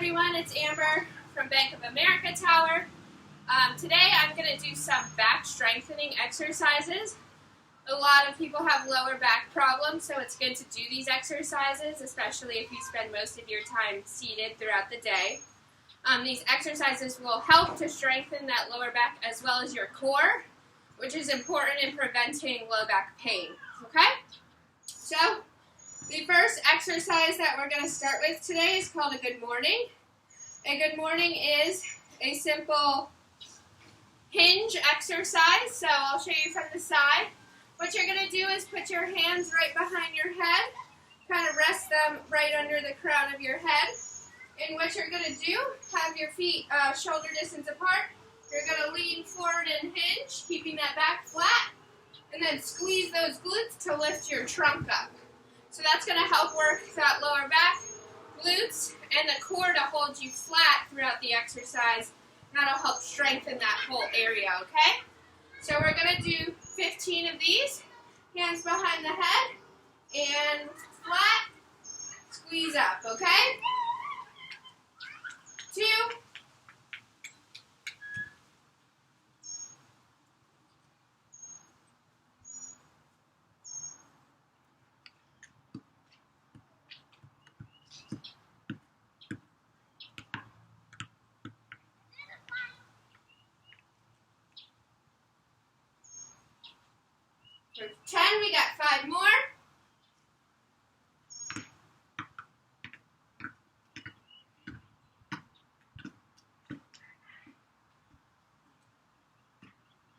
everyone, it's Amber from Bank of America Tower. Today I'm going to do some back strengthening exercises. A lot of people have lower back problems, so it's good to do these exercises, especially if you spend most of your time seated throughout the day. These exercises will help to strengthen that lower back as well as your core, which is important in preventing low back pain. Okay? So, the first exercise that we're going to start with today is called a good morning. A good morning is a simple hinge exercise. So I'll show you from the side. What you're going to do is put your hands right behind your head, kind of rest them right under the crown of your head. And what you're going to do, have your feet shoulder distance apart. You're going to lean forward and hinge, keeping that back flat, and then squeeze those glutes to lift your trunk up. So that's going to help work that lower back, glutes, and the core to hold you flat throughout the exercise. That'll help strengthen that whole area, okay? So we're going to do 15 of these. Hands behind the head, and flat, squeeze up, okay? 2, 10, we got 5 more.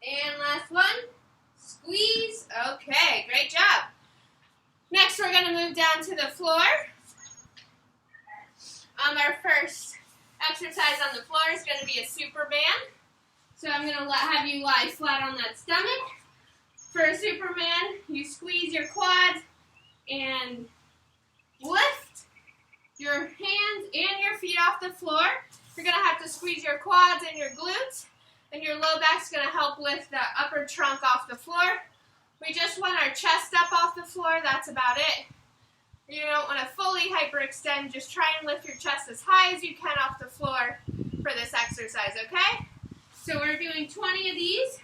And last one, squeeze. Okay, great job. Next, we're going to move down to the floor. Our first exercise on the floor is going to be a Superman. So I'm going to have you lie flat on that stomach. For a Superman, you squeeze your quads and lift your hands and your feet off the floor. You're going to have to squeeze your quads and your glutes, and your low back's going to help lift the upper trunk off the floor. We just want our chest up off the floor. That's about it. You don't want to fully hyperextend. Just try and lift your chest as high as you can off the floor for this exercise, okay? So we're doing 20 of these.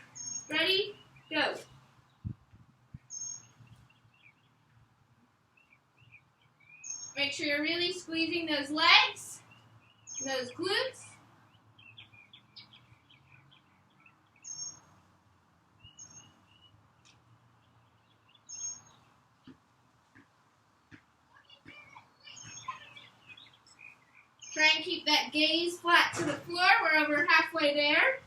Ready? Go. Make sure you're really squeezing those legs, those glutes. Try and keep that gaze flat to the floor. We're over halfway there.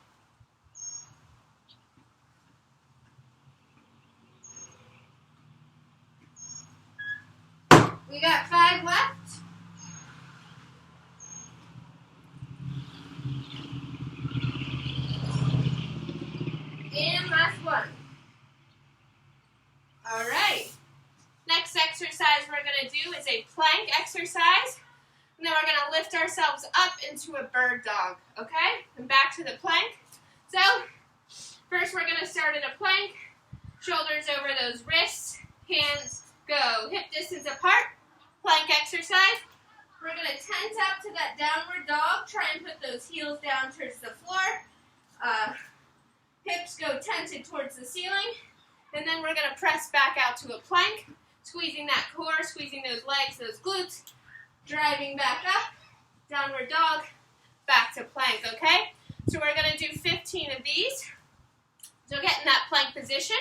We got 5 left. And last one. All right. Next exercise we're going to do is a plank exercise. And then we're going to lift ourselves up into a bird dog, okay? And back to the plank. So, first we're going to start in a plank. Shoulders over those wrists. Hands go hip distance apart. Plank exercise. We're going to tent up to that downward dog. Try and put those heels down towards the floor. Hips go tented towards the ceiling. And then we're going to press back out to a plank. Squeezing that core, squeezing those legs, those glutes. Driving back up. Downward dog. Back to plank, okay? So we're going to do 15 of these. So get in that plank position.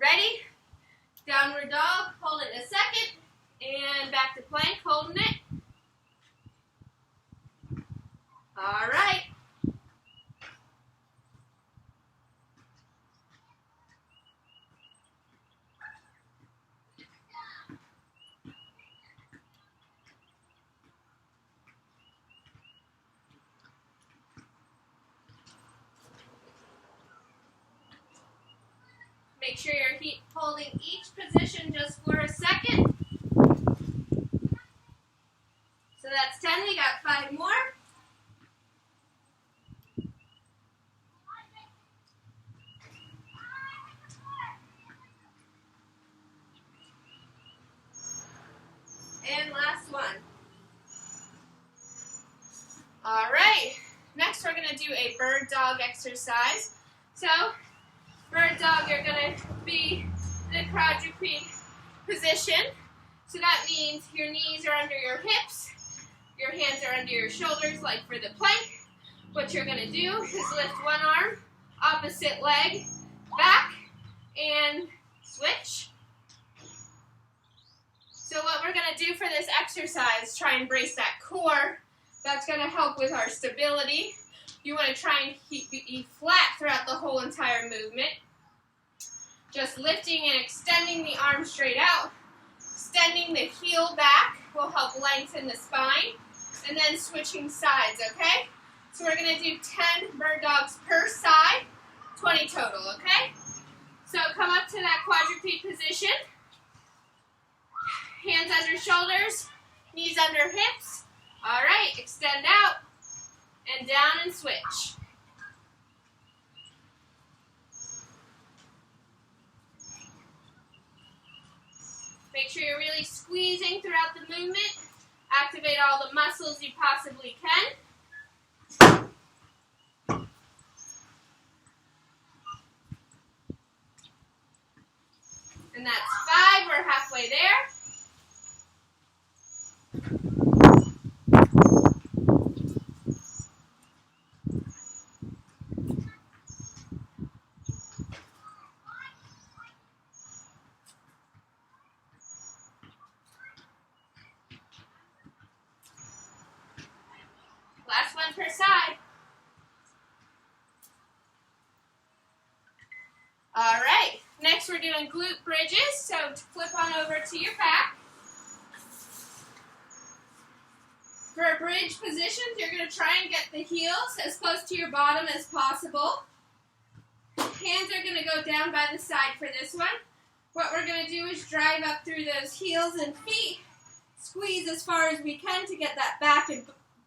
Ready? Downward dog, hold it a second, and back to plank, holding it. All right. Make sure you're holding each position just for a second. So that's 10. We got 5 more. And last one. All right, next we're gonna do a bird dog exercise. So, bird dog, you're gonna be in a quadruped position. So that means your knees are under your hips, your hands are under your shoulders like for the plank. What you're gonna do is lift one arm, opposite leg, back, and switch. So what we're gonna do for this exercise, try and brace that core. That's gonna help with our stability. You wanna try and be flat throughout the whole entire movement. Just lifting and extending the arm straight out. Extending the heel back will help lengthen the spine. And then switching sides, okay? So we're gonna do 10 bird dogs per side, 20 total, okay? So come up to that quadruped position. Hands under shoulders, knees under hips. All right, extend out and down and switch. Make sure you're really squeezing throughout the movement. Activate all the muscles you possibly can. And that's 5, we're halfway there. Last one per side. All right, next we're doing glute bridges, so flip on over to your back. For a bridge position, you're going to try and get the heels as close to your bottom as possible. Hands are going to go down by the side for this one. What we're going to do is drive up through those heels and feet, squeeze as far as we can to get that back and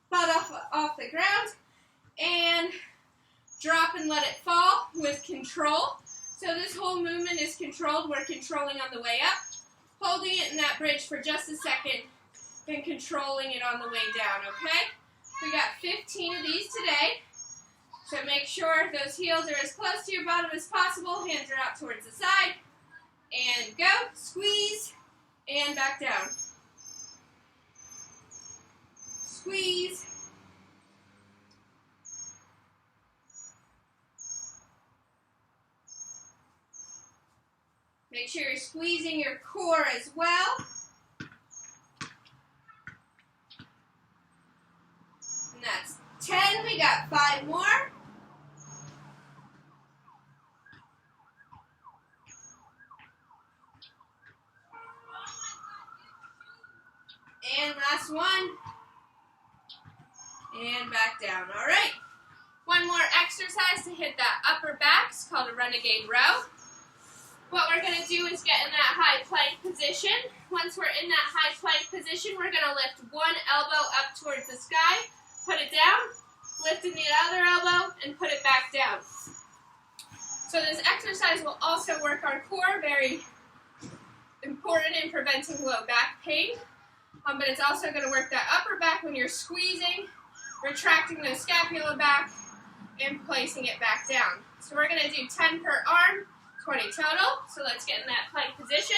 butt off the ground, and drop and let it fall with control. So this whole movement is controlled. We're controlling on the way up, holding it in that bridge for just a second, and controlling it on the way down, okay? We got 15 of these today. So make sure those heels are as close to your bottom as possible. Hands are out towards the side. And go. Squeeze. And back down. Squeeze. Make sure you're squeezing your core as well. And that's 10. We got 5 more. And last one. And back down. All right. One more exercise to hit that upper back. It's called a Renegade Row. What we're going to do is get in that high plank position. Once we're in that high plank position, we're going to lift one elbow up towards the sky, put it down, lifting the other elbow, and put it back down. So this exercise will also work our core, very important in preventing low back pain. But it's also going to work that upper back when you're squeezing, retracting the scapula back, and placing it back down. So we're going to do 10 per arm, 20 total. So let's get in that plank position.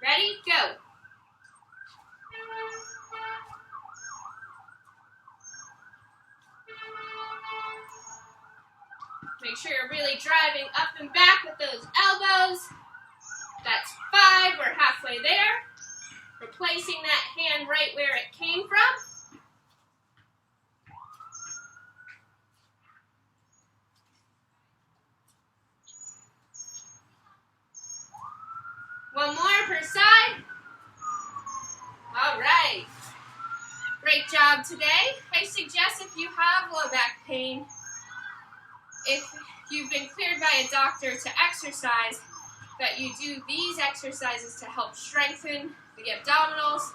Ready? Go. Make sure you're really driving up and back with those elbows. That's 5. We're halfway there. Replacing that hand right where it came from. One more per side. All right. Great job today. I suggest if you have low back pain, if you've been cleared by a doctor to exercise, that you do these exercises to help strengthen the abdominals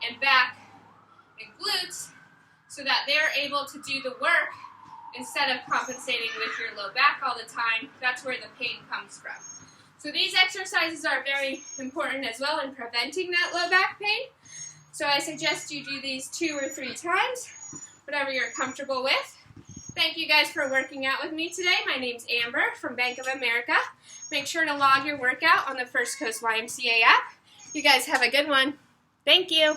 and back and glutes so that they're able to do the work instead of compensating with your low back all the time. That's where the pain comes from. So these exercises are very important as well in preventing that low back pain. So I suggest you do these 2 or 3 times. whatever you're comfortable with. Thank you guys for working out with me today. My name's Amber from Bank of America. Make sure to log your workout on the First Coast YMCA app. You guys have a good one. Thank you.